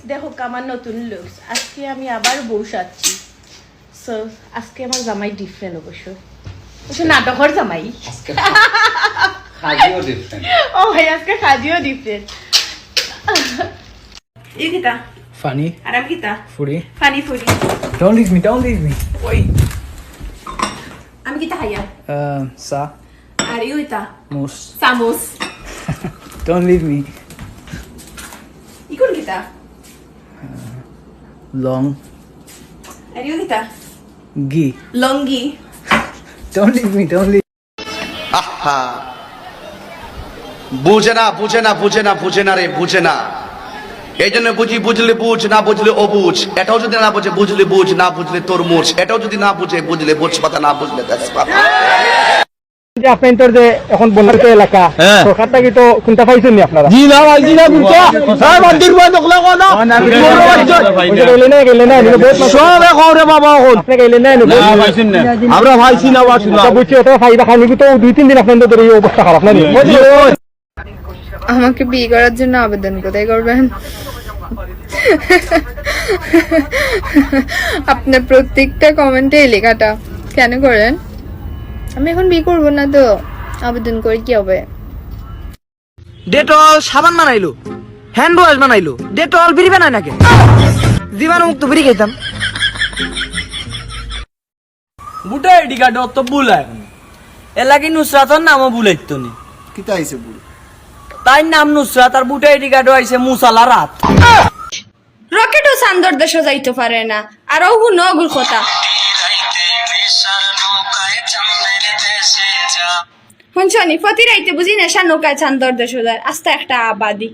দেখো আমার নতুন লুকস। আজকে আমি আবার বউ সাজছি। সো আজকে আমার জামাই ডিফারেন্ট অবশ্য নাটকের জামাই। ও ভাই আজকে সাজিও ডিফারেন্ট। এই কিতা Funny. আর আমি কিতা Foodie. Funny foodie. Don't leave me. Don't leave me. Wait. আমি কিতা খাইয়া Sa. আর ইউ কিতা Moose. Samosa. Don't leave me. ইকুন কিতা Long. আর ইউ কিতা Ghee. Lungi. Don't leave me. Don't leave. আহা বুঝে না বুঝে না বুঝে না বুঝে না রে বুঝে না। এই জন্য বুঝি বুঝলে বুঝ না বুঝলে অবুঝ। এটাও যদি না বুঝে বুঝলে বুঝ না বুঝলে তরমুজ। এটাও যদি না বুঝে বুঝলে বুঝ পাতা না বুঝলে তেজপাতা। যে আপনার যে এখন বন্যার্ত এলাকা সরকার থেকে তো কোনটা পাইছেন নি আপনারা? জি না ভাই জি না কোনটা হ্যাঁ মন্দির বই দেখলা কোনা গেলে না সব এখন রে বাবা এখন আপনি গেলে না পাইছেন না আমরা ভাইছি না বাসুলা বুঝছি তো ফাইদা খানি তো 2-3 দিন আপনাদের ধরে এই অবস্থা খারাপ না নি? আমাকে বিয়ে করার জন্য আবেদন কোথায় করবেন? আপনার প্রত্যেকটা কমেন্টে এই লেখাটা কেন করেন? আমি এখন বিয়ে করবো না তো আবেদন করে কি হবে? ডেটল সাবান বানাইলো, হ্যান্ড ওয়াশ বানাইলো, ডেটল বিড়ি বানায় নাকি? জীবাণুমুক্ত বিড়ি খেতাম। বুটা আইডি কার্ড অত বুলাই এলাকি নুসরাতর নামও বুলাইতো নি। কিতা আইছে বুড়ি? তাই নাম নুসরাত আর বুটা আইডি কার্ডও আইছে মুসালা রাত। রকেটও চান্দর দেশে যাইতে পারে না আর ওহু নগুর কথা শুনছনি প্রতি রাইতে বুঝি নেশা নৌকায় চান্দর দেশ যায় আস্তে একটা আবাদি।